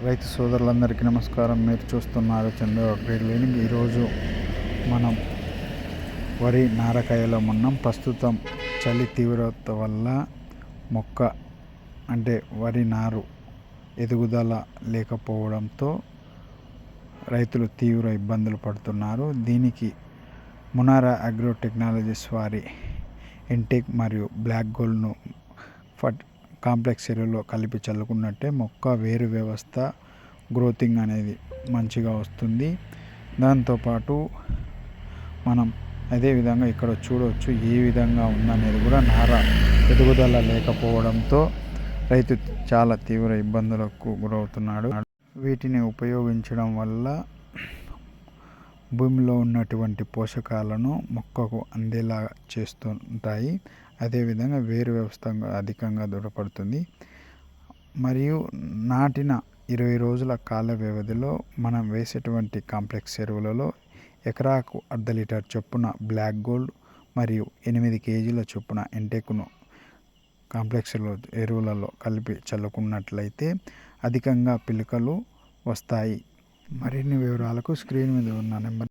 రైతు సోదరులందరికీ నమస్కారం. మీరు చూస్తున్నారు చంద్ర అప్డేట్ లేనింగ్. ఈరోజు మనం వరి నారకాయలో ఉన్నాం. ప్రస్తుతం చలి తీవ్రత వల్ల మొక్క అంటే వరి నారు ఎదుగుదల లేకపోవడంతో రైతులు తీవ్ర ఇబ్బందులు పడుతున్నారు. దీనికి మునారా అగ్రో టెక్నాలజీస్ వారి ఇంటెక్ మరియు బ్లాక్ గోల్డ్ను కాంప్లెక్స్ ఎరువులో కలిపి చల్లుకున్నట్టే మొక్క వేరు వ్యవస్థ గ్రోతింగ్ అనేది మంచిగా వస్తుంది. దాంతోపాటు మనం అదేవిధంగా ఇక్కడ చూడవచ్చు ఏ విధంగా ఉందనేది కూడా. నార ఎదుగుదల లేకపోవడంతో రైతు చాలా తీవ్ర ఇబ్బందులకు గురవుతున్నాడు. వీటిని ఉపయోగించడం వల్ల భూమిలో ఉన్నటువంటి పోషకాలను మొక్కకు అందేలా చేస్తుంటాయి. అదేవిధంగా వేరు వ్యవస్థ అధికంగా దృఢపడుతుంది. మరియు నాటిన 20 రోజుల కాల వ్యవధిలో మనం వేసేటువంటి కాంప్లెక్స్ ఎరువులలో ఎకరాకు 1/2 లీటర్ చొప్పున బ్లాక్ గోల్డ్ మరియు 8 కేజీల చొప్పున ఇంటెక్ను కాంప్లెక్స్ ఎరువులలో కలిపి చల్లుకున్నట్లయితే అధికంగా పిలకలు వస్తాయి. మరిన్ని వివరాలకు స్క్రీన్ మీద ఉన్న నెంబర్